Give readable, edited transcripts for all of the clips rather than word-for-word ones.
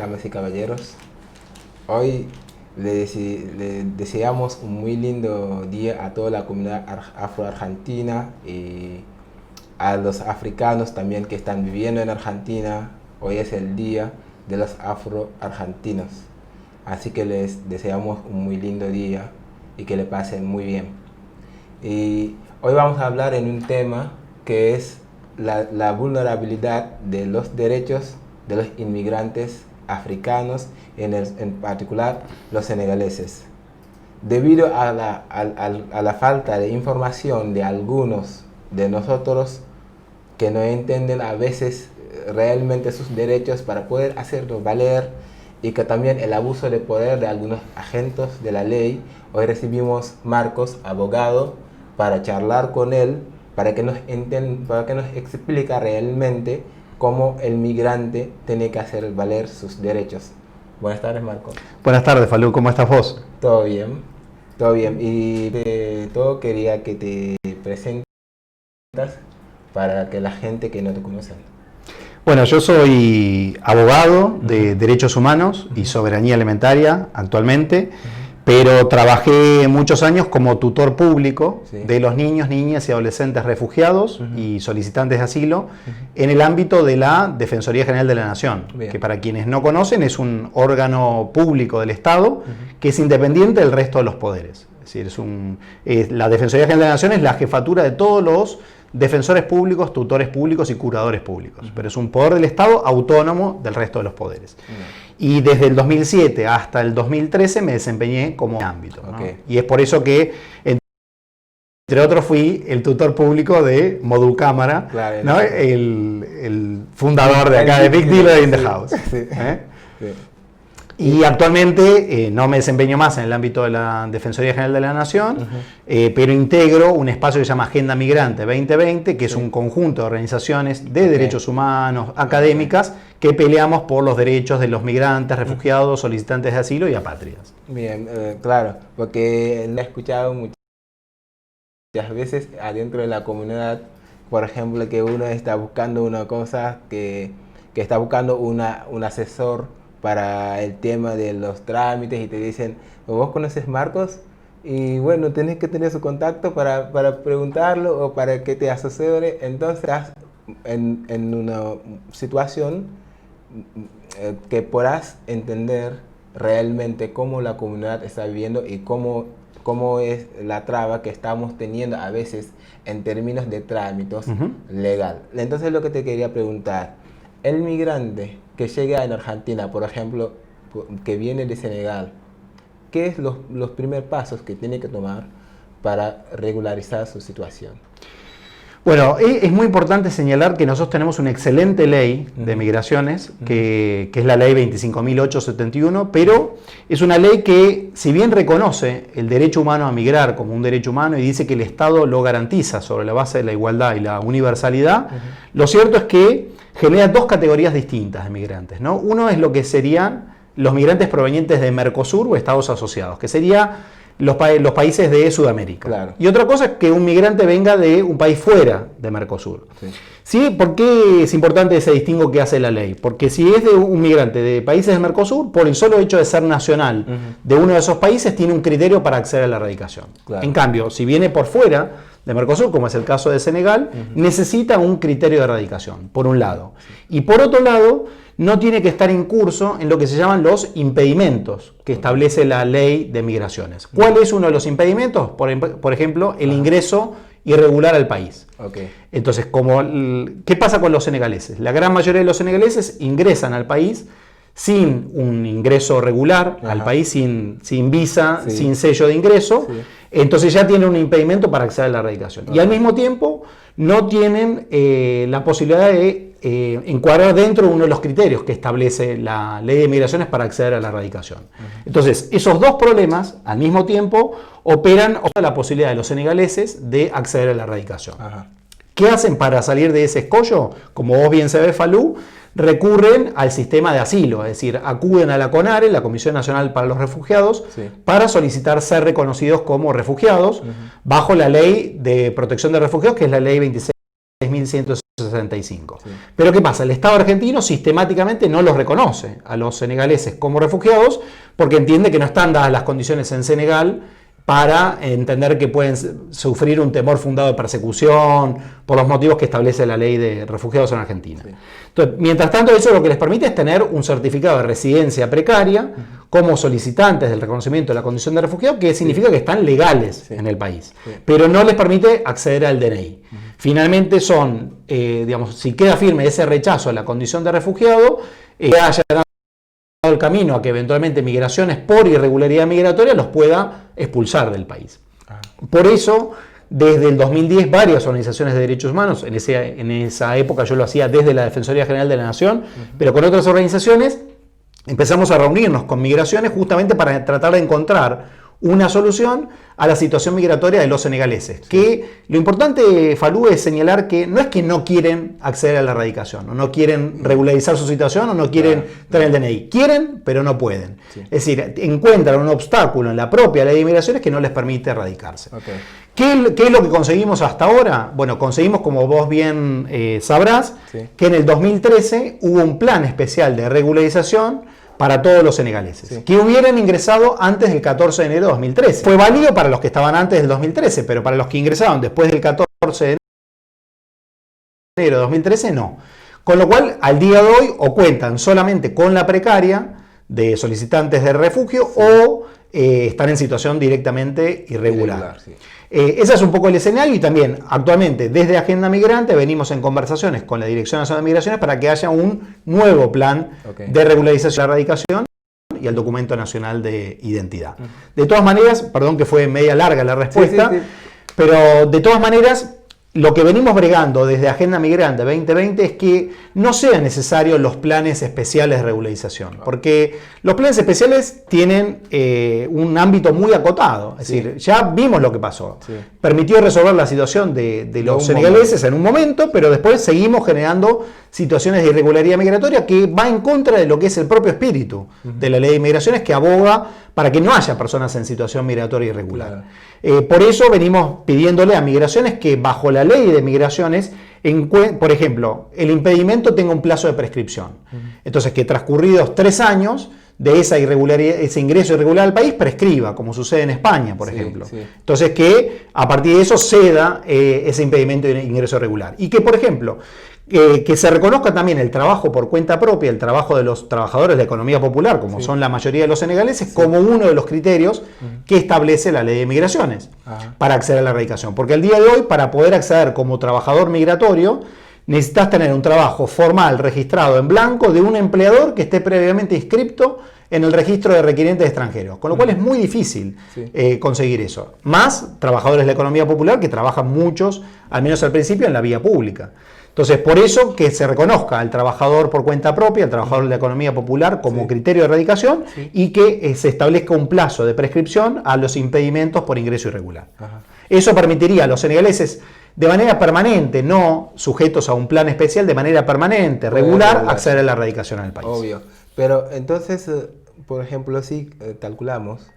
damas y caballeros. Hoy le deseamos un muy lindo día a toda la comunidad afro-argentina y a los africanos también que están viviendo en Argentina. Hoy es el día de los afro-argentinos. Así que les deseamos un muy lindo día y que le pasen muy bien. Y hoy vamos a hablar en un tema que es la vulnerabilidad de los derechos de los inmigrantes africanos, en particular los senegaleses. Debido a la falta de información de algunos de nosotros que no entienden a veces realmente sus derechos para poder hacerlos valer, y que también el abuso de poder de algunos agentes de la ley, hoy recibimos Marcos, abogado, para charlar con él, para que nos explique realmente cómo el migrante tiene que hacer valer sus derechos. Buenas tardes, Marcos. Buenas tardes, Falú. ¿Cómo estás vos? Todo bien, todo bien. Y de todo quería que te presentes para que la gente que no te conoce. Bueno, yo soy abogado de derechos humanos y soberanía alimentaria actualmente, pero trabajé muchos años como tutor público de los niños, niñas y adolescentes refugiados y solicitantes de asilo en el ámbito de la Defensoría General de la Nación, que para quienes no conocen es un órgano público del Estado que es independiente del resto de los poderes. Es decir, la Defensoría General de la Nación es la jefatura de todos los defensores públicos, tutores públicos y curadores públicos, pero es un poder del Estado autónomo del resto de los poderes. Y desde el 2007 hasta el 2013 me desempeñé como ámbito, ¿no? Y es por eso que, entre otros, fui el tutor público de Modu Cámara, claro, ¿no? el fundador de acá de Big Dealer in the House. Y actualmente no me desempeño más en el ámbito de la Defensoría General de la Nación, pero integro un espacio que se llama Agenda Migrante 2020, que es un conjunto de organizaciones de derechos humanos, académicas, que peleamos por los derechos de los migrantes, refugiados, solicitantes de asilo y apátridas. Bien, claro, porque he escuchado muchas veces adentro de la comunidad, por ejemplo, que uno está buscando una cosa, que está buscando un asesor para el tema de los trámites y te dicen, ¿vos conoces Marcos? Y bueno, tenés que tener su contacto para preguntarlo o para que te asesore. Entonces estás en una situación que podrás entender realmente cómo la comunidad está viviendo y cómo es la traba que estamos teniendo a veces en términos de trámites legal. Entonces lo que te quería preguntar, el migrante que llega en Argentina, por ejemplo, que viene de Senegal, ¿qué es los primeros pasos que tiene que tomar para regularizar su situación? Bueno, es muy importante señalar que nosotros tenemos una excelente ley de migraciones, que es la ley 25.871, pero es una ley que, si bien reconoce el derecho humano a migrar como un derecho humano y dice que el Estado lo garantiza sobre la base de la igualdad y la universalidad, lo cierto es que genera dos categorías distintas de migrantes, ¿no? Uno es lo que serían los migrantes provenientes de Mercosur o Estados asociados, que sería los países de Sudamérica. Claro. Y otra cosa es que un migrante venga de un país fuera de Mercosur. ¿Sí? ¿Por qué es importante ese distingo que hace la ley? Porque si es de un migrante de países de Mercosur, por el solo hecho de ser nacional de uno de esos países, tiene un criterio para acceder a la erradicación. Claro. En cambio, si viene por fuera de Mercosur, como es el caso de Senegal, necesita un criterio de erradicación, por un lado. Y por otro lado, no tiene que estar incurso en lo que se llaman los impedimentos que establece la ley de migraciones. ¿Cuál es uno de los impedimentos? Por ejemplo, el ingreso irregular al país. Entonces, ¿qué pasa con los senegaleses? La gran mayoría de los senegaleses ingresan al país sin un ingreso regular, al país sin visa, sin sello de ingreso, entonces ya tienen un impedimento para acceder a la erradicación. Y al mismo tiempo no tienen la posibilidad de encuadrar dentro de uno de los criterios que establece la ley de migraciones para acceder a la erradicación. Entonces, esos dos problemas al mismo tiempo operan la posibilidad de los senegaleses de acceder a la erradicación. ¿Qué hacen para salir de ese escollo? Como vos bien sabés, Falú, recurren al sistema de asilo, es decir, acuden a la CONARE, la Comisión Nacional para los Refugiados, para solicitar ser reconocidos como refugiados bajo la Ley de Protección de Refugiados, que es la Ley 26. 6.165. Sí. Pero ¿qué pasa? El Estado argentino sistemáticamente no los reconoce a los senegaleses como refugiados porque entiende que no están dadas las condiciones en Senegal para entender que pueden sufrir un temor fundado de persecución por los motivos que establece la ley de refugiados en Argentina. Sí. Entonces, mientras tanto, eso lo que les permite es tener un certificado de residencia precaria como solicitantes del reconocimiento de la condición de refugiado, que significa que están legales en el país, pero no les permite acceder al DNI. Finalmente son, digamos, si queda firme ese rechazo a la condición de refugiado, haya el camino a que eventualmente migraciones por irregularidad migratoria los pueda expulsar del país. Por eso, desde el 2010, varias organizaciones de derechos humanos, en esa época yo lo hacía desde la Defensoría General de la Nación, pero con otras organizaciones, empezamos a reunirnos con migraciones justamente para tratar de encontrar una solución a la situación migratoria de los senegaleses. Sí. Que lo importante, Falú, es señalar que no es que no quieren acceder a la erradicación, o no quieren regularizar su situación, o no quieren tener el DNI. Quieren, pero no pueden. Sí. Es decir, encuentran un obstáculo en la propia ley de inmigraciones que no les permite erradicarse. Okay. ¿Qué es lo que conseguimos hasta ahora? Bueno, conseguimos, como vos bien sabrás, que en el 2013 hubo un plan especial de regularización para todos los senegaleses, que hubieran ingresado antes del 14 de enero de 2013. Fue válido para los que estaban antes del 2013, pero para los que ingresaron después del 14 de enero de 2013, no. Con lo cual, al día de hoy, o cuentan solamente con la precaria de solicitantes de refugio o están en situación directamente irregular. Ese es un poco el escenario y también actualmente desde Agenda Migrante venimos en conversaciones con la Dirección Nacional de Migraciones para que haya un nuevo plan de regularización y erradicación y el Documento Nacional de Identidad. De todas maneras, perdón que fue media larga la respuesta, pero de todas maneras lo que venimos bregando desde Agenda Migrante 2020 es que no sean necesarios los planes especiales de regularización, porque los planes especiales tienen un ámbito muy acotado, es decir, ya vimos lo que pasó. Permitió resolver la situación de los senegaleses en un momento, pero después seguimos generando situaciones de irregularidad migratoria que va en contra de lo que es el propio espíritu de la ley de migraciones, que aboga para que no haya personas en situación migratoria irregular. Por eso venimos pidiéndole a migraciones que bajo la ley de migraciones, por ejemplo, el impedimento tenga un plazo de prescripción. Entonces, que transcurridos 3 años de esa irregularidad, ese ingreso irregular al país prescriba, como sucede en España, por ejemplo. Entonces, que a partir de eso ceda ese impedimento de ingreso irregular. Y que, por ejemplo, que se reconozca también el trabajo por cuenta propia, el trabajo de los trabajadores de la economía popular, como son la mayoría de los senegaleses, como uno de los criterios que establece la ley de migraciones para acceder a la erradicación. Porque al día de hoy, para poder acceder como trabajador migratorio, necesitas tener un trabajo formal registrado en blanco de un empleador que esté previamente inscripto en el registro de requirientes extranjeros, con lo cual es muy difícil conseguir eso. Más trabajadores de la economía popular que trabajan muchos, al menos al principio, en la vía pública. Entonces, por eso que se reconozca al trabajador por cuenta propia, al trabajador de la economía popular como criterio de erradicación y que se establezca un plazo de prescripción a los impedimentos por ingreso irregular. Eso permitiría a los senegaleses de manera permanente, no sujetos a un plan especial, de manera permanente, regular, acceder a la erradicación al país. Obvio. Pero entonces, por ejemplo, si calculamos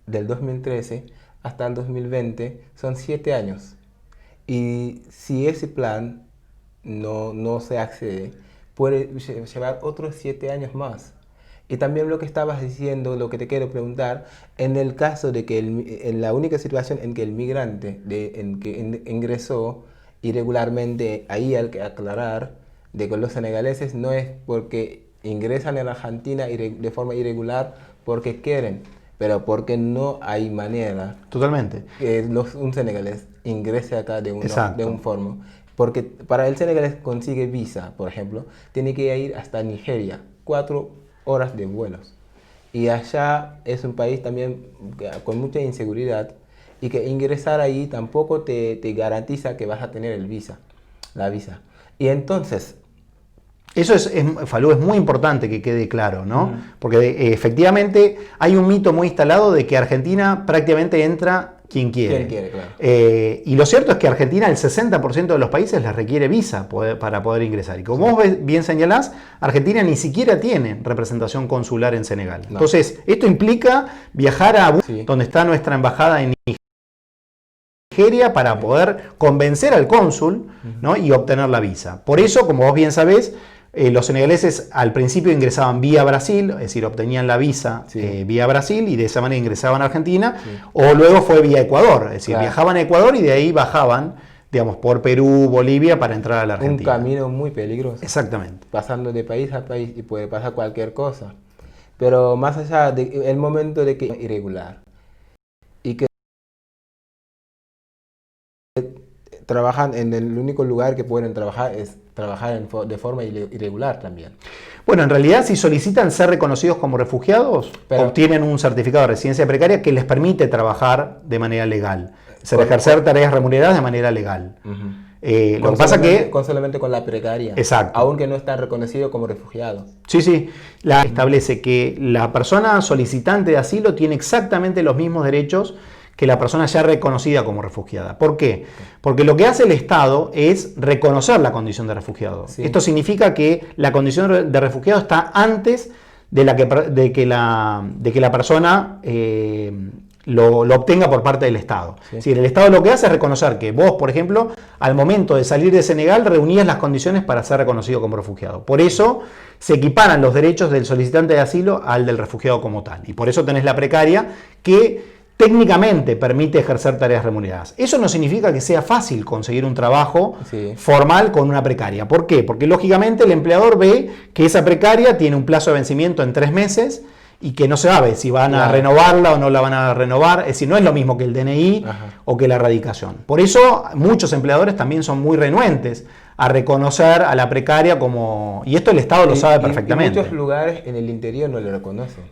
del 2013 hasta el 2020, son 7 años. Y si ese plan no se accede, puede llevar otros 7 años más. Y también lo que estabas diciendo, lo que te quiero preguntar, en el caso de que en la única situación en que el migrante ingresó irregularmente, ahí hay que aclarar de que los senegaleses no es porque ingresan en Argentina de forma irregular porque quieren, pero porque no hay manera que un senegalés ingrese acá de un forma. Porque para el senegalés consigue visa, por ejemplo, tiene que ir hasta Nigeria, 4 horas de vuelos. Y allá es un país también con mucha inseguridad y que ingresar ahí tampoco te garantiza que vas a tener la visa. Y entonces... Eso Falú, es muy importante que quede claro, ¿no? Porque efectivamente hay un mito muy instalado de que Argentina prácticamente entra quien quiere. Claro. Y lo cierto es que Argentina, el 60% de los países les requiere visa para poder ingresar. Y como vos bien señalás, Argentina ni siquiera tiene representación consular en Senegal. No. Entonces, esto implica viajar a donde está nuestra embajada en Nigeria para poder convencer al cónsul, ¿no? Y obtener la visa. Por eso, como vos bien sabés, los senegaleses al principio ingresaban vía Brasil, es decir, obtenían la visa vía Brasil y de esa manera ingresaban a Argentina, o luego fue vía Ecuador, es decir, viajaban a Ecuador y de ahí bajaban, digamos, por Perú, Bolivia para entrar a la Argentina. Un camino muy peligroso. Exactamente. Pasando de país a país y puede pasar cualquier cosa. Pero más allá del momento de que es irregular y que trabajan en el único lugar que pueden trabajar es trabajar de forma irregular también. Bueno, en realidad si solicitan ser reconocidos como refugiados, obtienen un certificado de residencia precaria que les permite trabajar de manera legal, ejercer tareas remuneradas de manera legal. Lo que pasa que solamente con la precaria, exacto, aunque no está reconocido como refugiado. Sí, establece que la persona solicitante de asilo tiene exactamente los mismos derechos que la persona ya reconocida como refugiada. ¿Por qué? Porque lo que hace el Estado es reconocer la condición de refugiado. Esto significa que la condición de refugiado está antes de que la persona lo obtenga por parte del Estado. Es decir, el Estado lo que hace es reconocer que vos, por ejemplo, al momento de salir de Senegal, reunías las condiciones para ser reconocido como refugiado. Por eso se equiparan los derechos del solicitante de asilo al del refugiado como tal. Y por eso tenés la precaria que técnicamente permite ejercer tareas remuneradas. Eso no significa que sea fácil conseguir un trabajo formal con una precaria. ¿Por qué? Porque lógicamente el empleador ve que esa precaria tiene un plazo de vencimiento en 3 meses y que no se sabe si van a renovarla o no la van a renovar. Es decir, no es lo mismo que el DNI o que la radicación. Por eso muchos empleadores también son muy renuentes a reconocer a la precaria como... Y esto el Estado lo sabe perfectamente. En muchos lugares en el interior no lo reconocen.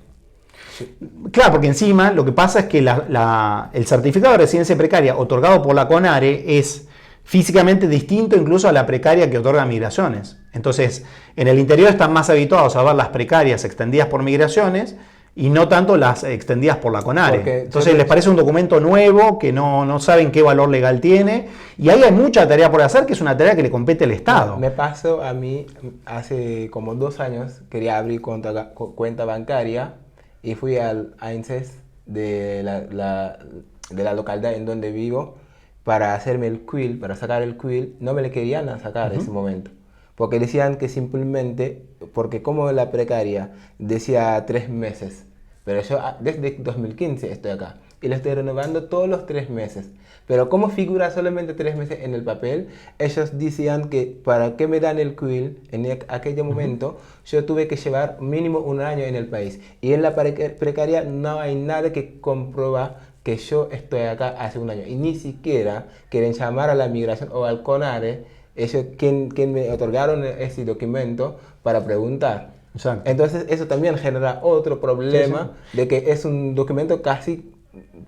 Claro, porque encima lo que pasa es que el certificado de residencia precaria otorgado por la CONARE es físicamente distinto incluso a la precaria que otorga Migraciones. Entonces, en el interior están más habituados a ver las precarias extendidas por Migraciones y no tanto las extendidas por la CONARE. Entonces les parece un documento nuevo que no saben qué valor legal tiene y ahí hay mucha tarea por hacer, que es una tarea que le compete al Estado. Me pasó a mí hace como 2 años, quería abrir cuenta bancaria y fui al ANSES de la localidad en donde vivo para hacerme el quill, para sacar el quill. No me le querían sacar en ese momento, porque decían que simplemente, porque como la precaria decía 3 meses, pero yo desde 2015 estoy acá y lo estoy renovando todos los 3 meses. Pero como figura solamente 3 meses en el papel, ellos decían que para qué me dan el quill en aquel momento, yo tuve que llevar mínimo 1 año en el país. Y en la precaria no hay nada que comprueba que yo estoy acá hace 1 año. Y ni siquiera quieren llamar a la migración o al CONARE, ellos quien me otorgaron ese documento para preguntar. Exacto. Entonces eso también genera otro problema de que es un documento casi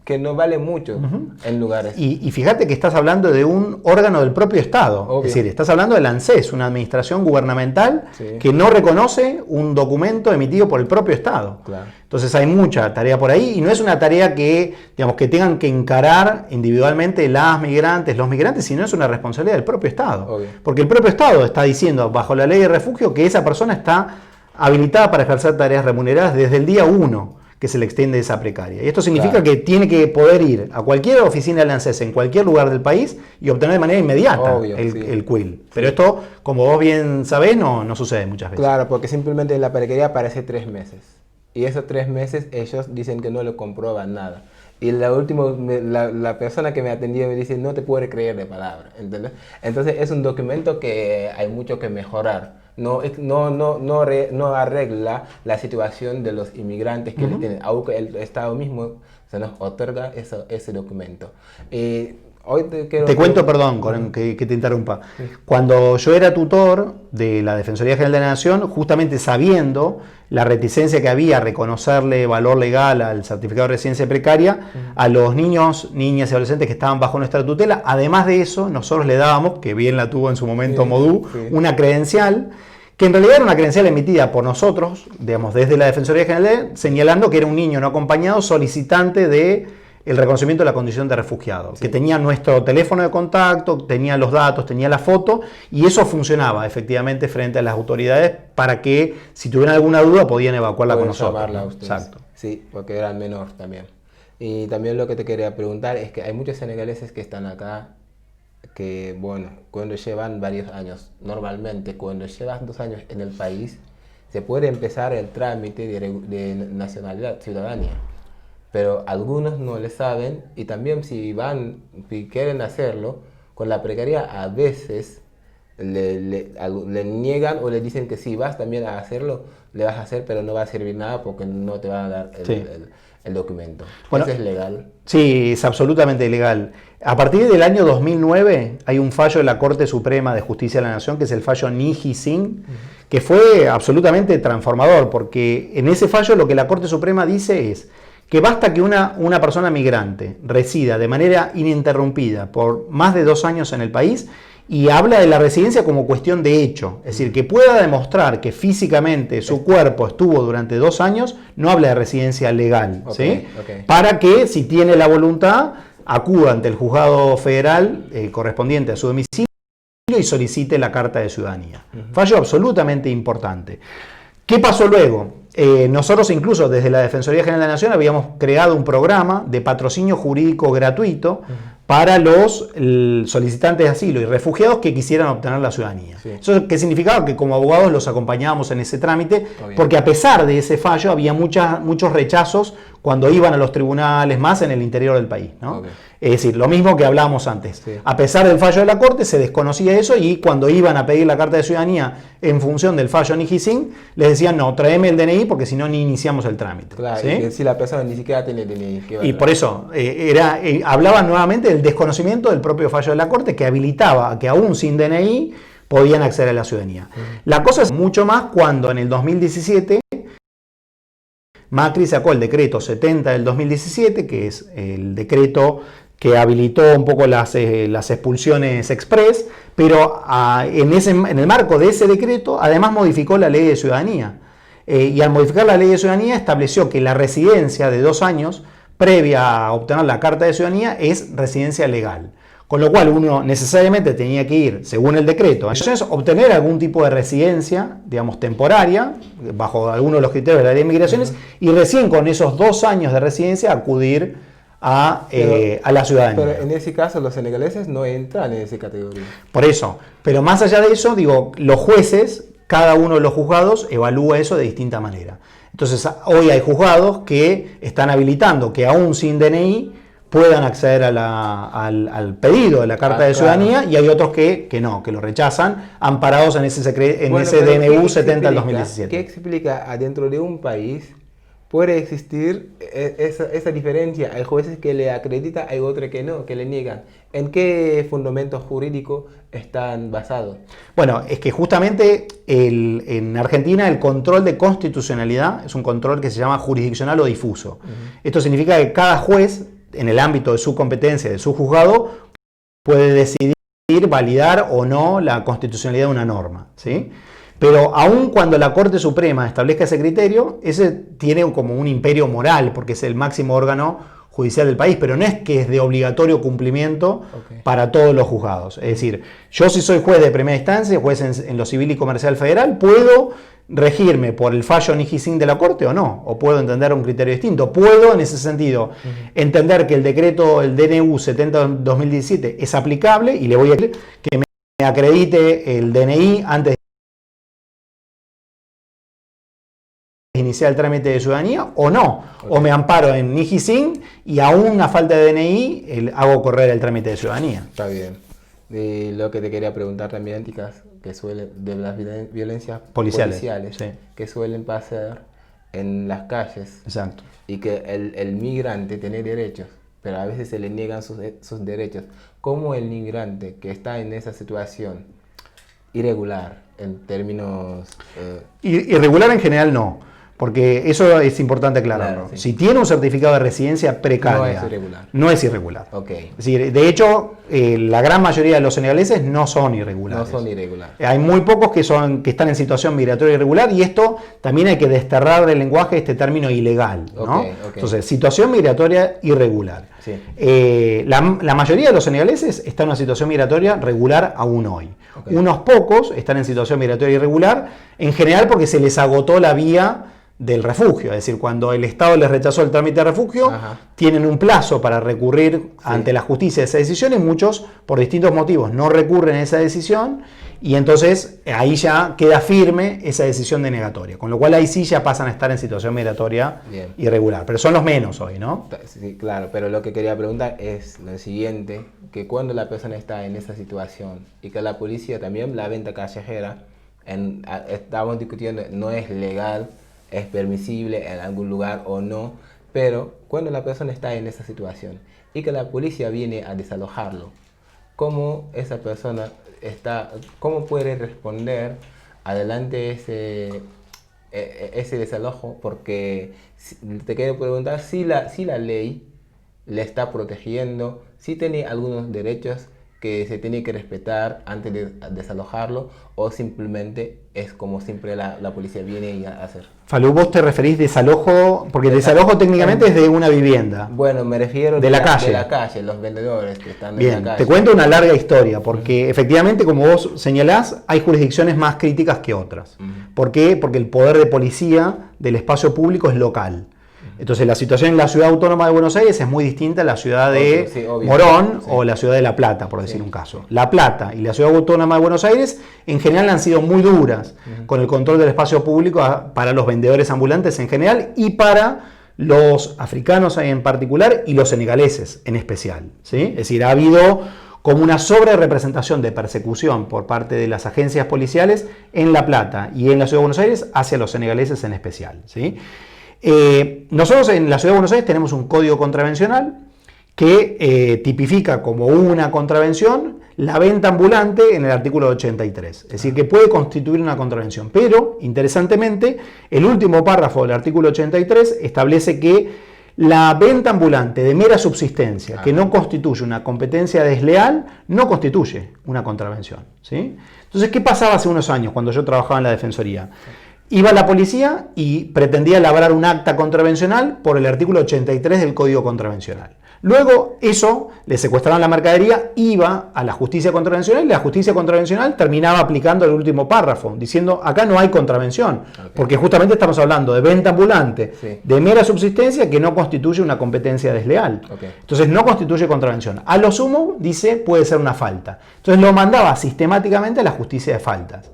que no vale mucho en lugares. Y fíjate que estás hablando de un órgano del propio Estado. Obvio. Es decir, estás hablando del ANSES, una administración gubernamental que no reconoce un documento emitido por el propio Estado. Claro. Entonces hay mucha tarea por ahí y no es una tarea que, digamos, que tengan que encarar individualmente las migrantes, los migrantes, sino es una responsabilidad del propio Estado. Obvio. Porque el propio Estado está diciendo, bajo la ley de refugio, que esa persona está habilitada para ejercer tareas remuneradas desde el día 1 que se le extiende esa precaria. Y esto significa que tiene que poder ir a cualquier oficina del ANSES en cualquier lugar del país y obtener de manera inmediata el quill. Pero esto, como vos bien sabés, no sucede muchas veces. Claro, porque simplemente en la precaria aparece 3 meses. Y esos 3 meses ellos dicen que no le comprueban nada. Y la persona que me atendió me dice, no te puedo creer de palabra, ¿entendés? Entonces es un documento que hay mucho que mejorar. No arregla la situación de los inmigrantes que le tienen, aunque el Estado mismo se nos otorga ese documento. Hoy te cuento, perdón, que te interrumpa. Cuando yo era tutor de la Defensoría General de la Nación, justamente sabiendo la reticencia que había a reconocerle valor legal al certificado de residencia precaria a los niños, niñas y adolescentes que estaban bajo nuestra tutela, además de eso, nosotros le dábamos, que bien la tuvo en su momento Modú, una credencial, que en realidad era una credencial emitida por nosotros, digamos, desde la Defensoría General, señalando que era un niño no acompañado solicitante de el reconocimiento de la condición de refugiado, que tenía nuestro teléfono de contacto, tenía los datos, tenía la foto, y eso funcionaba efectivamente frente a las autoridades para que, si tuvieran alguna duda, podían evacuarla con nosotros. Exacto. Sí, porque era menor también. Y también lo que te quería preguntar es que hay muchos senegaleses que están acá, que bueno, cuando llevan varios años, normalmente cuando llevas 2 años en el país, se puede empezar el trámite de nacionalidad, ciudadanía. Pero algunos no le saben y también si quieren hacerlo, con la precariedad a veces le niegan o le dicen que si vas también a hacerlo, le vas a hacer, pero no va a servir nada porque no te van a dar Sí. el documento. Bueno, ¿Eso es legal? Sí, es absolutamente ilegal. A partir del año 2009 hay un fallo de la Corte Suprema de Justicia de la Nación, que es el fallo Niji Singh, que fue absolutamente transformador, porque en ese fallo lo que la Corte Suprema dice es que basta que una persona migrante resida de manera ininterrumpida por más de 2 años en el país, y habla de la residencia como cuestión de hecho, es decir, que pueda demostrar que físicamente su cuerpo estuvo durante 2 años, no habla de residencia legal, ¿sí? Para que, si tiene la voluntad, acuda ante el juzgado federal correspondiente a su domicilio y solicite la carta de ciudadanía. Fallo absolutamente importante. ¿Qué pasó luego? Nosotros incluso desde la Defensoría General de la Nación habíamos creado un programa de patrocinio jurídico gratuito para los solicitantes de asilo y refugiados que quisieran obtener la ciudadanía. Sí. ¿Eso qué significaba? Que como abogados los acompañábamos en ese trámite, porque a pesar de ese fallo había muchos rechazos cuando iban a los tribunales, más en el interior del país, ¿no? Es decir, lo mismo que hablábamos antes. Sí. A pesar del fallo de la Corte se desconocía eso y cuando iban a pedir la carta de ciudadanía en función del fallo Niji Singh, les decían, no, tráeme el DNI porque si no ni iniciamos el trámite. Claro, ¿sí? Y que si la persona ni siquiera tiene DNI. Y por eso hablaban nuevamente del desconocimiento del propio fallo de la Corte que habilitaba a que aún sin DNI podían acceder a la ciudadanía. La cosa es mucho más cuando en el 2017 Macri sacó el decreto 70 del 2017, que es el decreto que habilitó un poco las expulsiones express, pero en el marco de ese decreto además modificó la ley de ciudadanía. Y al modificar la ley de ciudadanía estableció que la residencia de 2 años previa a obtener la carta de ciudadanía es residencia legal. Con lo cual uno necesariamente tenía que ir, según el decreto, entonces obtener algún tipo de residencia, digamos, temporaria, bajo algunos de los criterios de la ley de migraciones, y recién con esos 2 años de residencia acudir a la ciudadanía. Pero en ese caso los senegaleses no entran en esa categoría. Por eso, pero más allá de eso, digo, los jueces, cada uno de los juzgados evalúa eso de distinta manera. Entonces, hoy hay juzgados que están habilitando que aún sin DNI puedan acceder al pedido de la carta de ciudadanía, y hay otros que no, que lo rechazan, amparados en ese DNU 70 del 2017. ¿Qué explica adentro de un país puede existir esa diferencia? Hay jueces que le acreditan, hay otros que no, que le niegan. ¿En qué fundamento jurídico están basados? Bueno, es que justamente en Argentina el control de constitucionalidad es un control que se llama jurisdiccional o difuso. Esto significa que cada juez, en el ámbito de su competencia, de su juzgado, puede decidir validar o no la constitucionalidad de una norma, ¿sí? Pero aun cuando la Corte Suprema establezca ese criterio, ese tiene como un imperio moral, porque es el máximo órgano judicial del país, pero no es que es de obligatorio cumplimiento para todos los juzgados. Es decir, yo si soy juez de primera instancia, juez en lo civil y comercial federal, puedo regirme por el fallo Niji Singh de la Corte o no, o puedo entender un criterio distinto. Puedo, en ese sentido, entender que el decreto, el DNU 70-2017 es aplicable y le voy a decir que me acredite el DNI antes de iniciar el trámite de ciudadanía o no, o me amparo en Niji Singh y aún a falta de DNI hago correr el trámite de ciudadanía. Está bien. Y lo que te quería preguntar también, que suelen, de las violencias policiales sí, que suelen pasar en las calles. Exacto. Y que el migrante tiene derechos, pero a veces se le niegan sus derechos. ¿Cómo el migrante que está en esa situación irregular, en términos... Irregular en general no. Porque eso es importante aclararlo. Claro, sí. Si tiene un certificado de residencia precaria, no es irregular. Okay. Es decir, de hecho, la gran mayoría de los senegaleses no son irregulares. No son irregulares. Hay muy pocos que están en situación migratoria irregular, y esto también hay que desterrar del lenguaje este término ilegal, ¿no? Entonces, situación migratoria irregular. Sí. La mayoría de los senegaleses están en una situación migratoria regular aún hoy. Unos pocos están en situación migratoria irregular, en general porque se les agotó la vía del refugio, es decir, cuando el Estado les rechazó el trámite de refugio, Ajá. tienen un plazo para recurrir ante la justicia de esa decisión y muchos, por distintos motivos, no recurren a esa decisión y entonces ahí ya queda firme esa decisión denegatoria, con lo cual ahí sí ya pasan a estar en situación migratoria Bien. irregular, pero son los menos hoy, ¿no? Sí, claro, pero lo que quería preguntar es lo siguiente, que cuando la persona está en esa situación y que la policía también, la venta callejera, estamos discutiendo, no es legal, es permisible en algún lugar o no, pero cuando la persona está en esa situación y que la policía viene a desalojarlo, ¿cómo esa persona cómo puede responder adelante ese desalojo? Porque te quiero preguntar si la ley le está protegiendo, si tiene algunos derechos que se tiene que respetar antes de desalojarlo, o simplemente es como siempre la policía viene a hacer. Falú, vos te referís desalojo, porque el desalojo técnicamente es de una vivienda. Bueno, me refiero de la calle. De la calle, los vendedores que están Bien, en la calle. te cuento una larga historia, porque efectivamente, como vos señalás, hay jurisdicciones más críticas que otras. ¿Por qué? Porque el poder de policía del espacio público es local. Entonces la situación en la ciudad autónoma de Buenos Aires es muy distinta a la ciudad de Morón o la ciudad de La Plata, por decir un caso. La Plata y la ciudad autónoma de Buenos Aires en general han sido muy duras con el control del espacio público para los vendedores ambulantes en general y para los africanos en particular y los senegaleses en especial, ¿sí? Es decir, ha habido como una sobrerepresentación de persecución por parte de las agencias policiales en La Plata y en la ciudad de Buenos Aires hacia los senegaleses en especial, ¿sí? Nosotros en la ciudad de Buenos Aires tenemos un código contravencional que tipifica como una contravención la venta ambulante en el artículo 83, es decir, que puede constituir una contravención, pero interesantemente el último párrafo del artículo 83 establece que la venta ambulante de mera subsistencia, que no constituye una competencia desleal, no constituye una contravención, ¿sí? Entonces, ¿qué pasaba hace unos años cuando yo trabajaba en la Defensoría? Iba la policía y pretendía elaborar un acta contravencional por el artículo 83 del Código Contravencional. Luego eso, le secuestraban la mercadería, iba a la justicia contravencional y la justicia contravencional terminaba aplicando el último párrafo, diciendo acá no hay contravención, porque justamente estamos hablando de venta ambulante, de mera subsistencia que no constituye una competencia desleal. Entonces no constituye contravención. A lo sumo, dice, puede ser una falta. Entonces lo mandaba sistemáticamente a la justicia de faltas.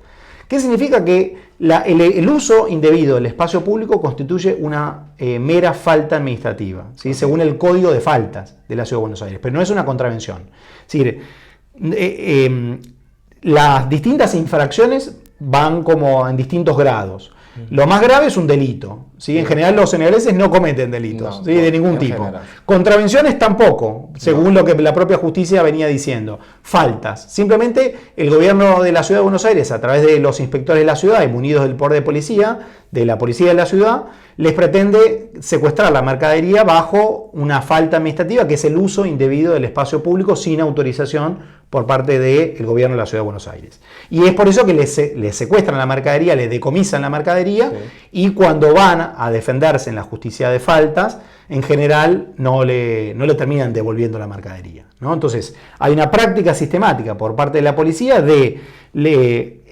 ¿Qué significa? Que el uso indebido del espacio público constituye una mera falta administrativa, ¿sí? Según el Código de Faltas de la Ciudad de Buenos Aires, pero no es una contravención. Es decir, las distintas infracciones van como en distintos grados. Lo más grave es un delito, ¿sí? En general los senegaleses no cometen delitos, no, ¿sí? De ningún tipo. General. Contravenciones tampoco, según lo que la propia justicia venía diciendo. Faltas. Simplemente el gobierno de la Ciudad de Buenos Aires, a través de los inspectores de la ciudad y munidos del poder de policía, de la policía de la ciudad, les pretende secuestrar la mercadería bajo una falta administrativa, que es el uso indebido del espacio público sin autorización por parte del gobierno de la Ciudad de Buenos Aires. Y es por eso que les secuestran la mercadería, les decomisan la mercadería, y cuando van a defenderse en la justicia de faltas, en general no le terminan devolviendo la mercadería, ¿no? Entonces, hay una práctica sistemática por parte de la policía de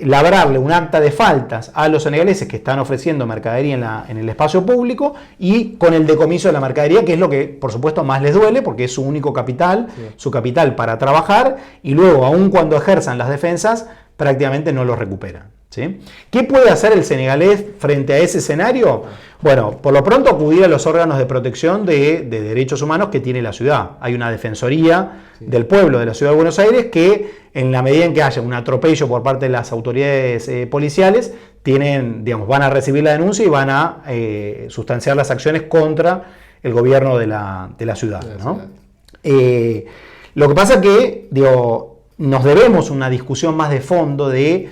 labrarle un acta de faltas a los senegaleses que están ofreciendo mercadería en el espacio público y con el decomiso de la mercadería, que es lo que por supuesto más les duele porque es su único capital, su capital para trabajar, y luego aun cuando ejerzan las defensas prácticamente no lo recuperan, ¿sí? ¿Qué puede hacer el senegalés frente a ese escenario? Bueno, por lo pronto acudir a los órganos de protección de derechos humanos que tiene la ciudad. Hay una defensoría del pueblo de la Ciudad de Buenos Aires que, en la medida en que haya un atropello por parte de las autoridades policiales, van a recibir la denuncia y van a sustanciar las acciones contra el gobierno de la ciudad, ¿no? Lo que pasa es que, nos debemos una discusión más de fondo de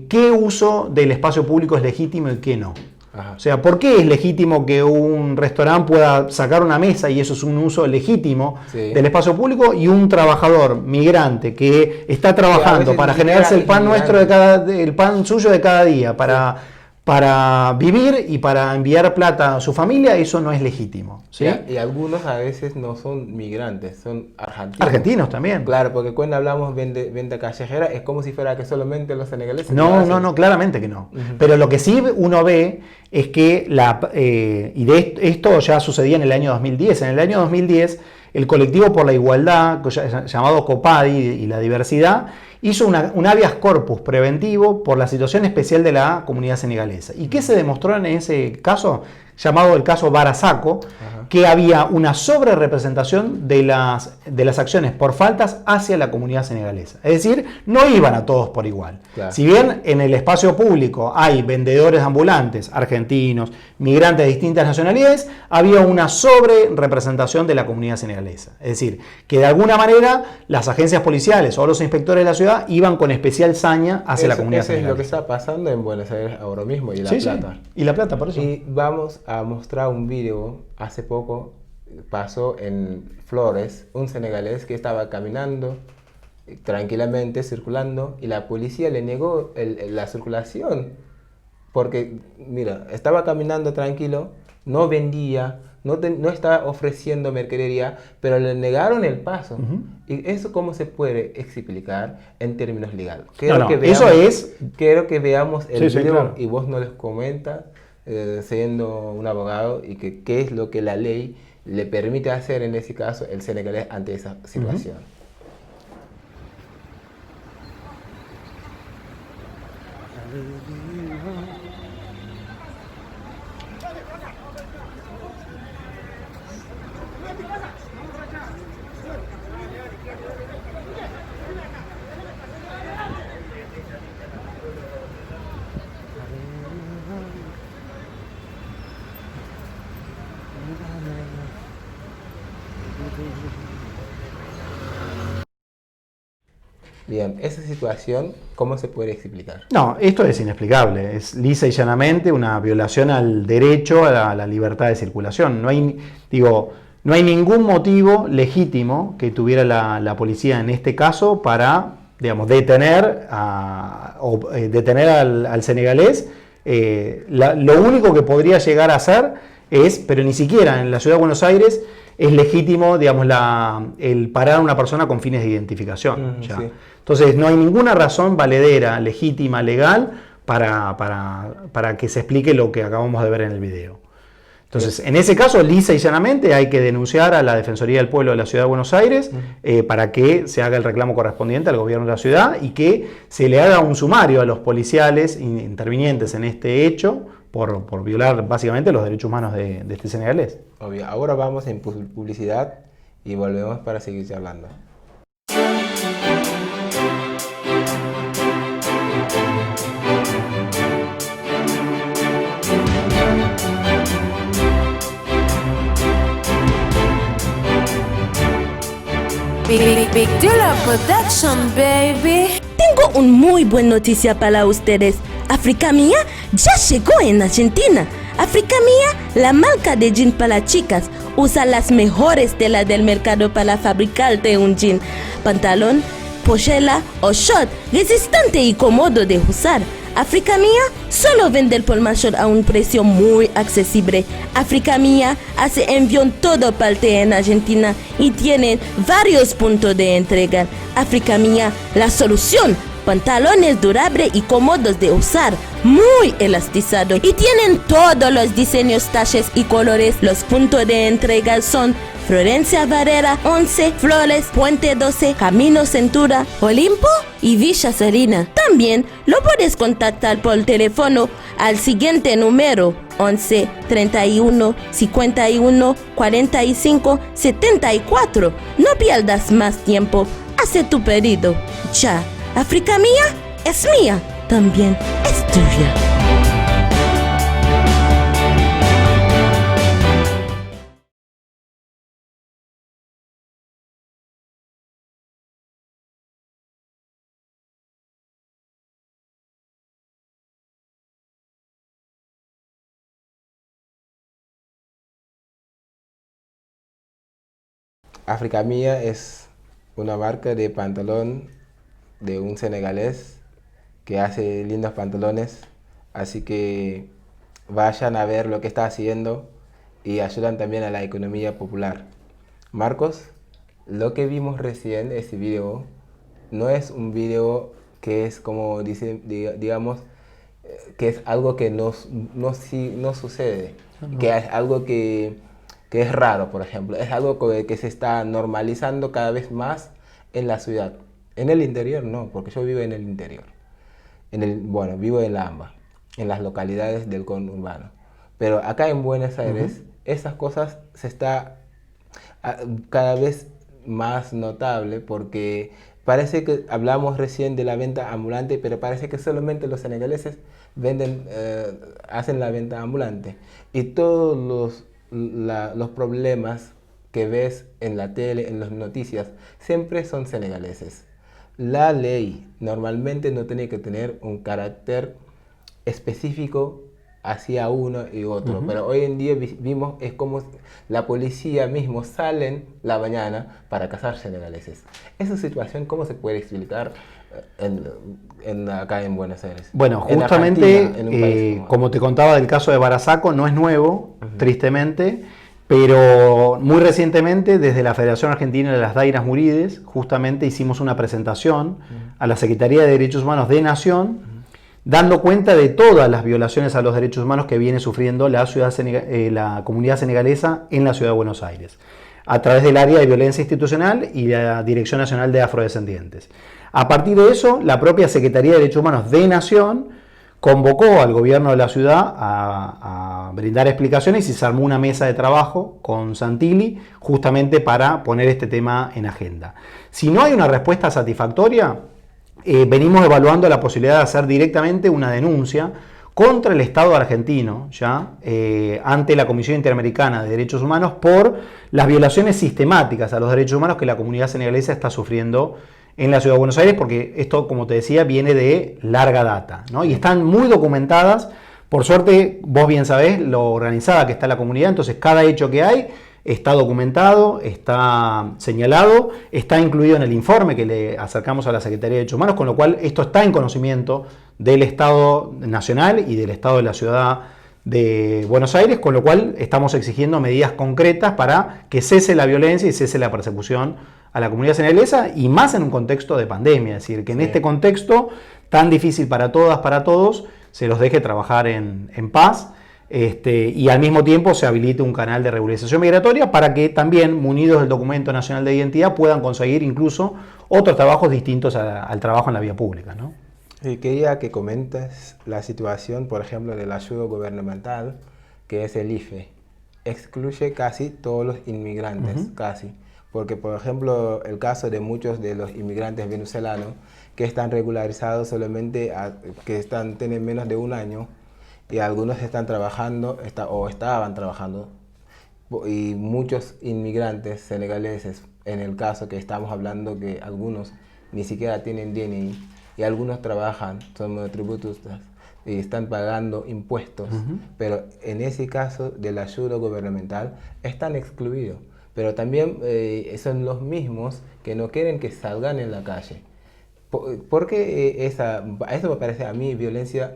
qué uso del espacio público es legítimo y qué no. Ajá. O sea, ¿por qué es legítimo que un restaurante pueda sacar una mesa y eso es un uso legítimo del espacio público, y un trabajador migrante que está trabajando para generarse el pan nuestro el pan suyo de cada día, para para vivir y para enviar plata a su familia, eso no es legítimo. ¿Sí? Y algunos a veces no son migrantes, son argentinos. Argentinos también. Claro, porque cuando hablamos venta callejera es como si fuera que solamente los senegaleses lo No, hacen. no, claramente que no. Pero lo que sí uno ve es que, y esto ya sucedía en el año 2010. En el año 2010, el colectivo por la igualdad, llamado COPADI y la diversidad, hizo un habeas corpus preventivo por la situación especial de la comunidad senegalesa. ¿Y qué se demostró en ese caso? Llamado el caso Barasaco, que había una sobrerepresentación de las acciones por faltas hacia la comunidad senegalesa. Es decir, no iban a todos por igual. Claro. Si bien en el espacio público hay vendedores ambulantes, argentinos, migrantes de distintas nacionalidades, había una sobrerepresentación de la comunidad senegalesa. Es decir, que de alguna manera las agencias policiales o los inspectores de la ciudad iban con especial saña hacia la comunidad senegalesa. Eso es lo que está pasando en Buenos Aires ahora mismo y La Plata. Sí. Y La Plata, por eso. Y vamos a mostrar un video. Hace poco pasó en Flores un senegalés que estaba caminando tranquilamente, circulando, y la policía le negó la circulación. Porque, mira, estaba caminando tranquilo, no vendía, no estaba ofreciendo mercadería, pero le negaron el paso. ¿Y eso cómo se puede explicar en términos legales? Quiero que veamos el video, claro. Y vos nos les comentas, siendo un abogado, y qué es lo que la ley le permite hacer en ese caso el senegalés ante esa situación. Bien, esa situación, ¿cómo se puede explicar? No, esto es inexplicable. Es lisa y llanamente una violación al derecho a la libertad de circulación. No hay ningún motivo legítimo que tuviera la policía en este caso para, digamos, detener al senegalés. Lo único que podría llegar a hacer pero ni siquiera en la ciudad de Buenos Aires es legítimo, digamos, el parar a una persona con fines de identificación. Sí. Entonces, no hay ninguna razón valedera, legítima, legal, para que se explique lo que acabamos de ver en el video. Entonces, en ese caso, lisa y llanamente, hay que denunciar a la Defensoría del Pueblo de la Ciudad de Buenos Aires para que se haga el reclamo correspondiente al gobierno de la ciudad y que se le haga un sumario a los policiales intervinientes en este hecho por violar básicamente los derechos humanos de este senegalés. Obvio. Ahora vamos en publicidad y volvemos para seguir charlando. Big Dealer Production, baby. Tengo una muy buena noticia para ustedes. Africa Mía ya llegó en Argentina. Africa Mía, la marca de jean para chicas, usa las mejores telas del mercado para fabricarte un jean, pantalón, pochera o short resistente y cómodo de usar. Africa Mía solo vende el por mayor a un precio muy accesible. Africa Mía hace envío en toda parte en Argentina y tienen varios puntos de entrega. Africa Mía, la solución. Pantalones durables y cómodos de usar, muy elastizados y tienen todos los diseños, tallas y colores. Los puntos de entrega son Florencia Varela 11, Flores, Puente 12, Camino Centura, Olimpo y Villa Serena. También lo puedes contactar por teléfono al siguiente número: 11 31 51 45 74. No pierdas más tiempo, hace tu pedido ya. Africa Mía es mía, también es tuya. Africa Mía es una marca de pantalón de un senegalés que hace lindos pantalones Así que vayan a ver lo que está haciendo y ayudan también a la economía popular. Marcos, lo que vimos recién, ese video, no es un video que es como dice, digamos, que es algo que no sucede, que es algo que es raro, por ejemplo. Es algo que se está normalizando cada vez más en la ciudad. En el interior no, porque yo vivo en el interior. Bueno, vivo en la AMBA, en las localidades del conurbano. Pero acá en Buenos Aires, esas cosas se está cada vez más notable, porque parece que hablamos recién de la venta ambulante, pero parece que solamente los senegaleses hacen la venta ambulante. Y todos los problemas que ves en la tele, en las noticias, siempre son senegaleses. La ley normalmente no tiene que tener un carácter específico hacia uno y otro, pero hoy en día vimos es como la policía mismo salen la mañana para cazar senegaleses. Esa situación, ¿cómo se puede explicar acá en Buenos Aires? Bueno, justamente, en un país como te contaba del caso de Barazaco, no es nuevo, tristemente, pero muy recientemente desde la Federación Argentina de las Dairas Murides, justamente hicimos una presentación a la Secretaría de Derechos Humanos de Nación, dando cuenta de todas las violaciones a los derechos humanos que viene sufriendo la comunidad senegalesa en la ciudad de Buenos Aires, a través del área de violencia institucional y la Dirección Nacional de Afrodescendientes. A partir de eso, la propia Secretaría de Derechos Humanos de Nación convocó al gobierno de la ciudad a brindar explicaciones y se armó una mesa de trabajo con Santilli justamente para poner este tema en agenda. Si no hay una respuesta satisfactoria, venimos evaluando la posibilidad de hacer directamente una denuncia contra el Estado argentino ante la Comisión Interamericana de Derechos Humanos por las violaciones sistemáticas a los derechos humanos que la comunidad senegalesa está sufriendo en la ciudad de Buenos Aires, porque esto, como te decía, viene de larga data, ¿no? Y están muy documentadas. Por suerte, vos bien sabés lo organizada que está la comunidad, entonces cada hecho que hay está documentado, está señalado, está incluido en el informe que le acercamos a la Secretaría de Derechos Humanos, con lo cual esto está en conocimiento del Estado Nacional y del Estado de la Ciudad de Buenos Aires, con lo cual estamos exigiendo medidas concretas para que cese la violencia y cese la persecución a la comunidad senegalesa, y más en un contexto de pandemia, es decir, que en este contexto tan difícil para todas, para todos, se los deje trabajar en paz, y al mismo tiempo se habilite un canal de regularización migratoria para que también, munidos del Documento Nacional de Identidad, puedan conseguir incluso otros trabajos distintos al trabajo en la vía pública, ¿no? Y quería que comentes la situación, por ejemplo, de la ayuda gubernamental, que es el IFE. Excluye casi todos los inmigrantes, casi. Porque, por ejemplo, el caso de muchos de los inmigrantes venezolanos que están regularizados solamente, tienen menos de un año, y algunos están trabajando o estaban trabajando, y muchos inmigrantes senegaleses, en el caso que estamos hablando, que algunos ni siquiera tienen DNI, y algunos trabajan, son monotributistas, y están pagando impuestos, pero en ese caso de la ayuda gubernamental están excluidos. Pero también son los mismos que no quieren que salgan en la calle. Porque eso me parece a mí violencia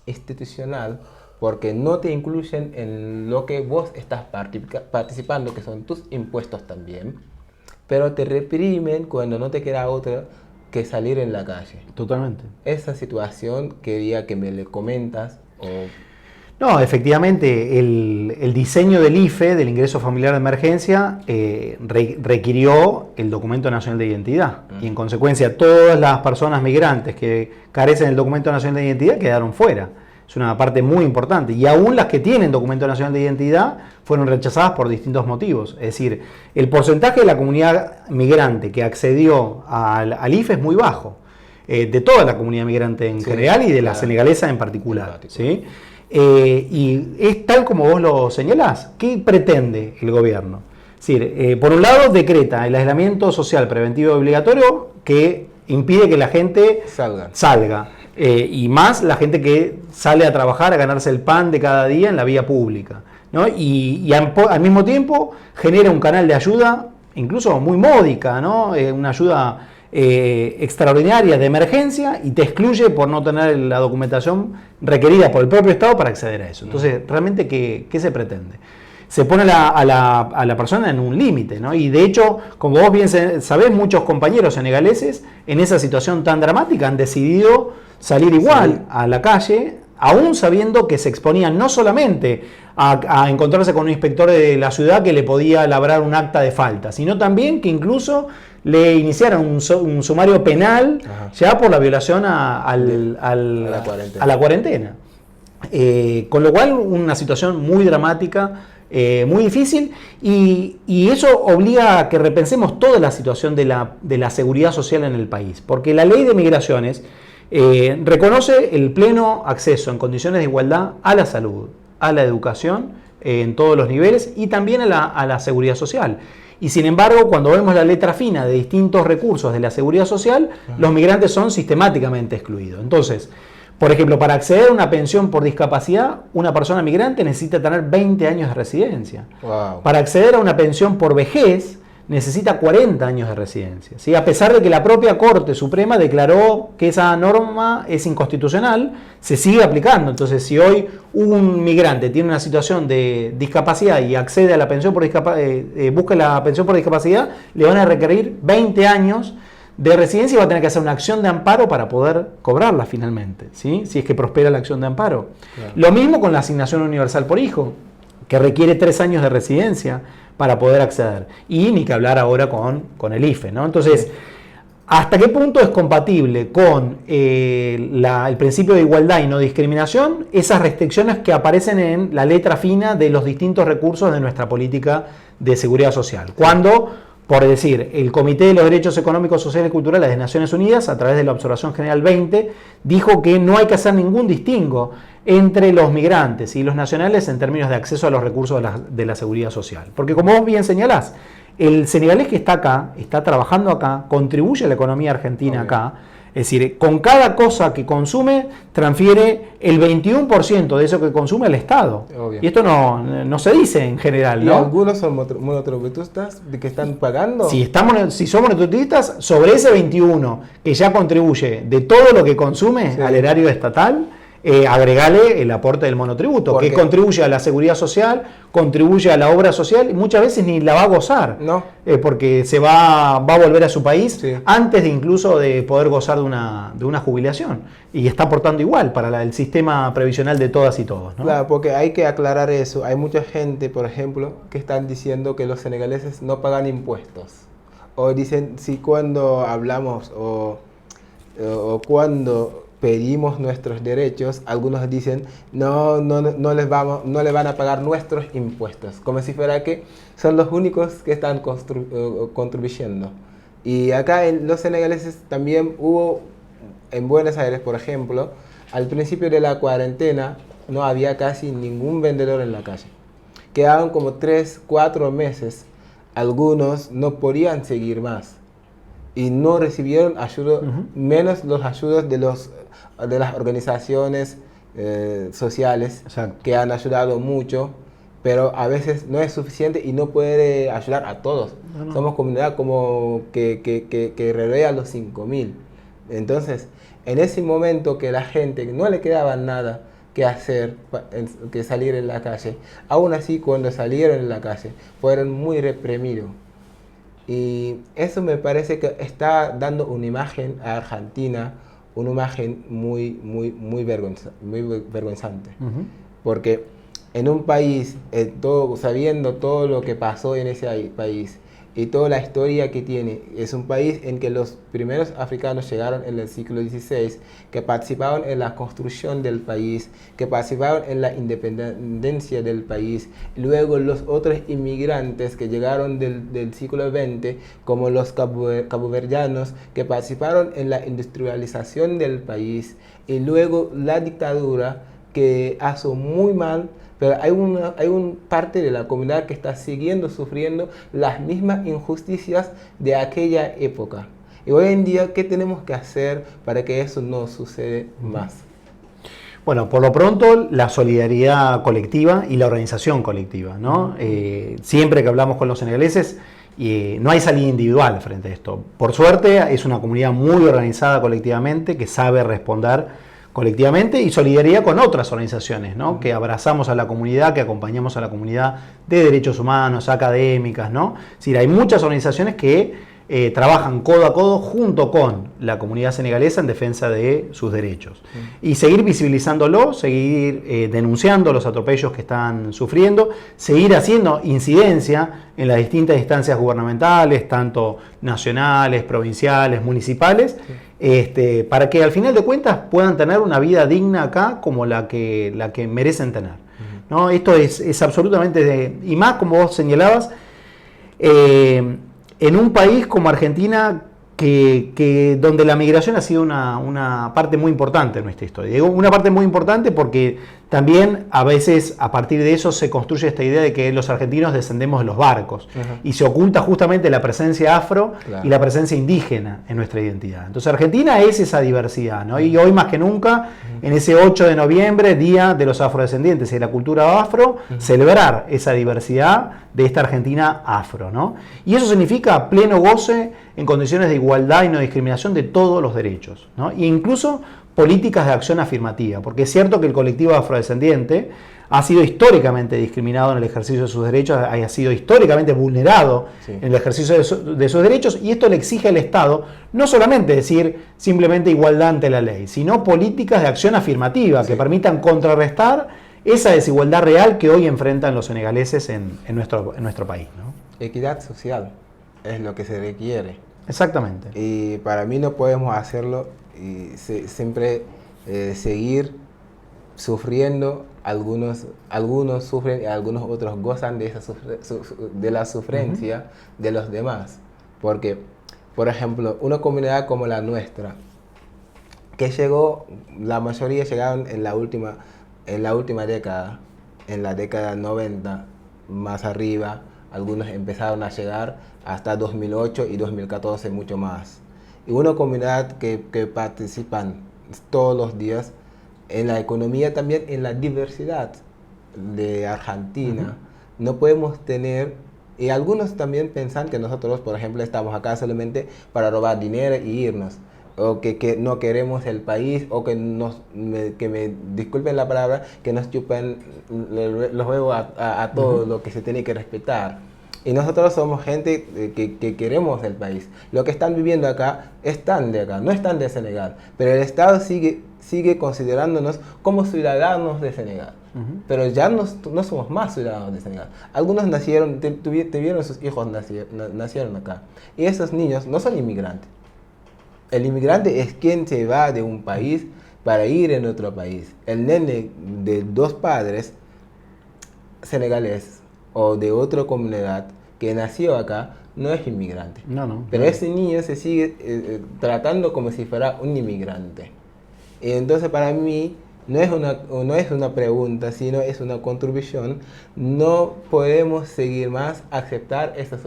institucional, porque no te incluyen en lo que vos estás participando, que son tus impuestos también, pero te reprimen cuando no te queda otra que salir en la calle. Totalmente. Esa situación quería que me le comentas. No, efectivamente, el diseño del IFE, del Ingreso Familiar de Emergencia, requirió el Documento Nacional de Identidad. Y en consecuencia, todas las personas migrantes que carecen del Documento Nacional de Identidad quedaron fuera. Es una parte muy importante. Y aún las que tienen Documento Nacional de Identidad fueron rechazadas por distintos motivos. Es decir, el porcentaje de la comunidad migrante que accedió al IFE es muy bajo. De toda la comunidad migrante en general y de la senegalesa en particular. ¿Sí? Y es tal como vos lo señalás. ¿Qué pretende el gobierno? Es decir, por un lado decreta el aislamiento social preventivo obligatorio que impide que la gente salga. Y más la gente que sale a trabajar, a ganarse el pan de cada día en la vía pública, ¿no? Y al mismo tiempo genera un canal de ayuda incluso muy módica, ¿no? Una ayuda extraordinarias de emergencia y te excluye por no tener la documentación requerida por el propio Estado para acceder a eso. Entonces, realmente, ¿qué se pretende? Se pone a la persona en un límite, ¿no? Y de hecho, como vos bien sabés, muchos compañeros senegaleses en esa situación tan dramática han decidido salir igual a la calle, aún sabiendo que se exponían no solamente a encontrarse con un inspector de la ciudad que le podía labrar un acta de falta, sino también que incluso le iniciaron un sumario penal ya por la violación a la cuarentena. Con lo cual, una situación muy dramática, muy difícil, y eso obliga a que repensemos toda la situación de la seguridad social en el país, porque la ley de migraciones reconoce el pleno acceso en condiciones de igualdad a la salud, a la educación en todos los niveles y también a la seguridad social. Y sin embargo, cuando vemos la letra fina de distintos recursos de la seguridad social, los migrantes son sistemáticamente excluidos. Entonces, por ejemplo, para acceder a una pensión por discapacidad, una persona migrante necesita tener 20 años de residencia. Wow. Para acceder a una pensión por vejez, necesita 40 años de residencia, ¿sí? A pesar de que la propia Corte Suprema declaró que esa norma es inconstitucional, se sigue aplicando. Entonces, si hoy un migrante tiene una situación de discapacidad y accede a la pensión por busca la pensión por discapacidad, le van a requerir 20 años de residencia y va a tener que hacer una acción de amparo para poder cobrarla finalmente, ¿sí? Si es que prospera la acción de amparo. Claro. Lo mismo con la asignación universal por hijo, que requiere 3 años de residencia para poder acceder. Y ni que hablar ahora con el IFE, ¿no? Entonces, ¿hasta qué punto es compatible con el principio de igualdad y no discriminación esas restricciones que aparecen en la letra fina de los distintos recursos de nuestra política de seguridad social? Cuando, por decir, el Comité de los Derechos Económicos, Sociales y Culturales de Naciones Unidas, a través de la Observación General 20, dijo que no hay que hacer ningún distingo entre los migrantes y los nacionales en términos de acceso a los recursos de la seguridad social. Porque como vos bien señalás, el senegalés que está acá, está trabajando acá, contribuye a la economía argentina acá, es decir, con cada cosa que consume, transfiere el 21% de eso que consume al Estado. Obvio. Y esto no se dice en general, ¿no? ¿Y algunos son monotributistas que están pagando? Si somos monotributistas, sobre ese 21 que ya contribuye de todo lo que consume al erario estatal, agregale el aporte del monotributo, que contribuye a la seguridad social, contribuye a la obra social y muchas veces ni la va a gozar, porque se va a volver a su país antes de incluso de poder gozar de una jubilación, y está aportando igual para el sistema previsional de todas y todos, ¿no? Claro, porque hay que aclarar eso. Hay mucha gente, por ejemplo, que están diciendo que los senegaleses no pagan impuestos, o dicen si cuando hablamos o cuando pedimos nuestros derechos, algunos dicen no les van a pagar nuestros impuestos, como si fuera que son los únicos que están contribuyendo. Y acá en los senegaleses también hubo, en Buenos Aires, por ejemplo, al principio de la cuarentena no había casi ningún vendedor en la calle. Quedaron como 3-4 meses, algunos no podían seguir más y no recibieron ayuda, menos los ayudas de las organizaciones sociales. Exacto. Que han ayudado mucho, pero a veces no es suficiente y no puede ayudar a todos. Somos comunidad como que rodea los 5.000. Entonces, en ese momento que la gente no le quedaba nada que hacer, que salir en la calle, aún así cuando salieron en la calle fueron muy reprimidos. Y eso me parece que está dando una imagen a Argentina, una imagen muy vergonzante. Porque en un país, sabiendo todo lo que pasó en ese país y toda la historia que tiene, es un país en que los primeros africanos llegaron en el siglo XVI, que participaron en la construcción del país, que participaron en la independencia del país. Luego los otros inmigrantes que llegaron del siglo XX, como los caboverdianos, que participaron en la industrialización del país. Y luego la dictadura, que hizo muy mal, pero hay una parte de la comunidad que está sufriendo las mismas injusticias de aquella época. Y hoy en día, ¿qué tenemos que hacer para que eso no suceda más? Bueno, por lo pronto, la solidaridad colectiva y la organización colectiva, ¿no? Siempre que hablamos con los senegaleses, Y no hay salida individual frente a esto. Por suerte es una comunidad muy organizada colectivamente, que sabe responder colectivamente, y solidaridad con otras organizaciones, ¿no? Que abrazamos a la comunidad, que acompañamos a la comunidad de derechos humanos, académicas, ¿no? Es decir, hay muchas organizaciones que trabajan codo a codo junto con la comunidad senegalesa en defensa de sus derechos. Y seguir visibilizándolo, seguir denunciando los atropellos que están sufriendo, seguir haciendo incidencia en las distintas instancias gubernamentales, tanto nacionales, provinciales, municipales, para que al final de cuentas puedan tener una vida digna acá como la que merecen tener, ¿no? Esto es absolutamente, y más como vos señalabas, en un país como Argentina, donde la migración ha sido una parte muy importante de nuestra historia. Digo una parte muy importante porque también a veces a partir de eso se construye esta idea de que los argentinos descendemos de los barcos, y se oculta justamente la presencia afro y la presencia indígena en nuestra identidad. Entonces Argentina es esa diversidad, ¿no? Y hoy más que nunca, en ese 8 de noviembre, Día de los Afrodescendientes y de la Cultura Afro, celebrar esa diversidad de esta Argentina afro, ¿no? Y eso significa pleno goce en condiciones de igualdad y no discriminación de todos los derechos, ¿no? E incluso políticas de acción afirmativa, porque es cierto que el colectivo afrodescendiente ha sido históricamente discriminado en el ejercicio de sus derechos, ha sido históricamente vulnerado en el ejercicio de sus derechos, y esto le exige al Estado no solamente decir simplemente igualdad ante la ley, sino políticas de acción afirmativa que permitan contrarrestar esa desigualdad real que hoy enfrentan los senegaleses en nuestro país, ¿no? Equidad social es lo que se requiere. Exactamente. Y para mí no podemos hacerlo y siempre seguir sufriendo. Algunos sufren y algunos otros gozan de, de la sufrencia de los demás. Porque, por ejemplo, una comunidad como la nuestra, que la mayoría llegaron en la última década, en la década 90, más arriba, algunos empezaron a llegar hasta 2008 y 2014 mucho más. Y una comunidad que participan todos los días en la economía, también en la diversidad de Argentina. No podemos tener, y algunos también piensan que nosotros, por ejemplo, estamos acá solamente para robar dinero y irnos, o que no queremos el país, o que me disculpen la palabra, que nos chupen los huevos a todo lo que se tiene que respetar. Y nosotros somos gente que queremos el país. Lo que están viviendo acá, están de acá, no están de Senegal. Pero el Estado sigue considerándonos como ciudadanos de Senegal. Pero ya no somos más ciudadanos de Senegal. Algunos nacieron, tuvieron sus hijos, nacieron acá. Y esos niños no son inmigrantes. El inmigrante es quien se va de un país para ir en otro país. El nene de dos padres senegaleses o de otra comunidad que nació acá no es inmigrante. Pero ese niño se sigue tratando como si fuera un inmigrante. Y entonces para mí no es una pregunta, sino es una contribución. No podemos seguir más aceptar esta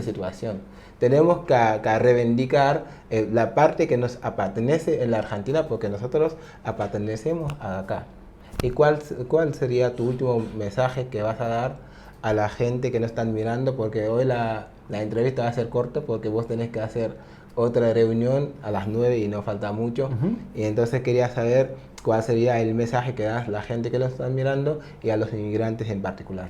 situación. Tenemos que reivindicar la parte que nos pertenece en la Argentina, porque nosotros pertenecemos acá. ¿Y cuál sería tu último mensaje que vas a dar a la gente que nos están mirando? Porque hoy la entrevista va a ser corta porque vos tenés que hacer otra reunión a las 9 y no falta mucho. Y entonces quería saber cuál sería el mensaje que das a la gente que nos están mirando y a los inmigrantes en particular.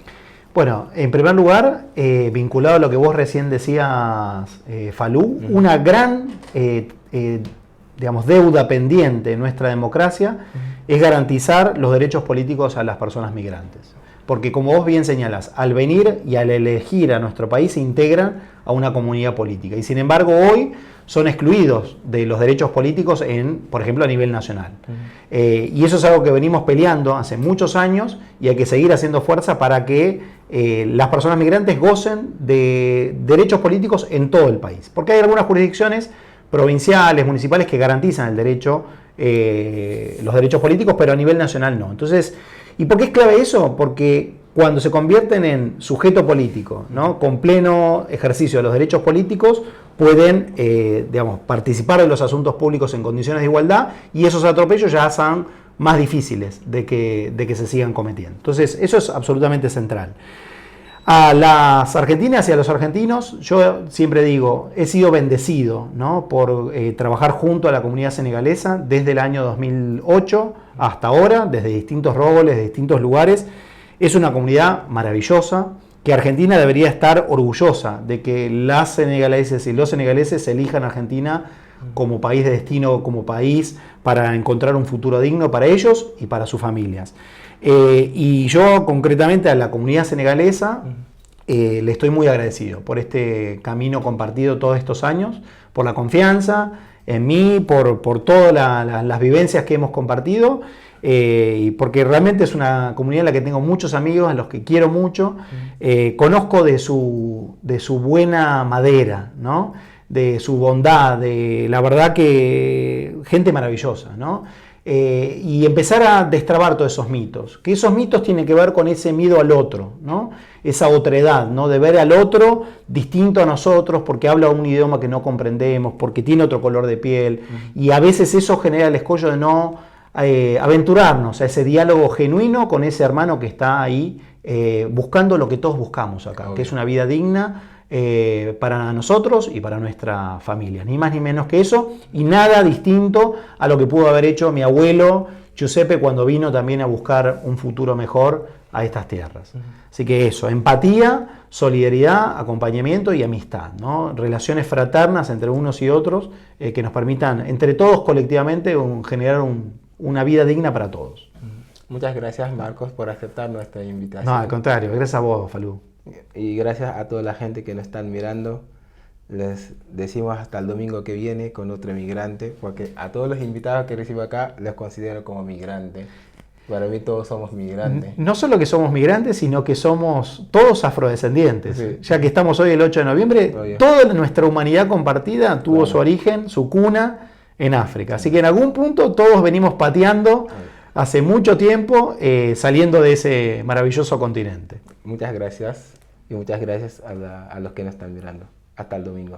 Bueno, en primer lugar, vinculado a lo que vos recién decías, Falú, una gran deuda pendiente en nuestra democracia es garantizar los derechos políticos a las personas migrantes. Porque como vos bien señalás, al venir y al elegir a nuestro país se integran a una comunidad política. Y sin embargo hoy son excluidos de los derechos políticos, por ejemplo, a nivel nacional. Y eso es algo que venimos peleando hace muchos años y hay que seguir haciendo fuerza para que las personas migrantes gocen de derechos políticos en todo el país. Porque hay algunas jurisdicciones provinciales, municipales que garantizan el derecho, los derechos políticos, pero a nivel nacional no. Entonces, ¿y por qué es clave eso? Porque cuando se convierten en sujeto político, ¿no?, con pleno ejercicio de los derechos políticos, pueden participar de los asuntos públicos en condiciones de igualdad, y esos atropellos ya son más difíciles de que se sigan cometiendo. Entonces, eso es absolutamente central. A las argentinas y a los argentinos, yo siempre digo, he sido bendecido, ¿no? Por trabajar junto a la comunidad senegalesa desde el año 2008 hasta ahora, desde distintos roles, de distintos lugares. Es una comunidad maravillosa, que Argentina debería estar orgullosa de que las senegaleses y los senegaleses elijan a Argentina como país de destino, como país para encontrar un futuro digno para ellos y para sus familias. Y yo concretamente a la comunidad senegalesa le estoy muy agradecido por este camino compartido todos estos años, por la confianza en mí, por todas las vivencias que hemos compartido, y porque realmente es una comunidad en la que tengo muchos amigos, a los que quiero mucho, conozco de su buena madera, ¿no? De su bondad, de la verdad que gente maravillosa, ¿no? Y empezar a destrabar todos esos mitos, que esos mitos tienen que ver con ese miedo al otro, ¿no? Esa otredad, ¿no? De ver al otro distinto a nosotros porque habla un idioma que no comprendemos, porque tiene otro color de piel, y a veces eso genera el escollo de no aventurarnos a ese diálogo genuino con ese hermano que está ahí buscando lo que todos buscamos acá, que es una vida digna para nosotros y para nuestra familia, ni más ni menos que eso, y nada distinto a lo que pudo haber hecho mi abuelo Giuseppe cuando vino también a buscar un futuro mejor a estas tierras. Así que eso, empatía, solidaridad, acompañamiento y amistad, ¿no? Relaciones fraternas entre unos y otros que nos permitan, entre todos colectivamente, generar una vida digna para todos. Muchas gracias, Marcos, por aceptar nuestra invitación. No, al contrario, gracias a vos, Falú. Y gracias a toda la gente que nos están mirando. Les decimos hasta el domingo que viene con otro migrante, porque a todos los invitados que recibo acá los considero como migrantes. Para mí todos somos migrantes. No solo que somos migrantes, sino que somos todos afrodescendientes. Sí. Ya que estamos hoy el 8 de noviembre, Obvio. toda nuestra humanidad compartida tuvo Claro. su origen, su cuna en África. Así que en algún punto todos venimos pateando hace mucho tiempo, saliendo de ese maravilloso continente. Muchas gracias y muchas gracias a los que nos están mirando. Hasta el domingo.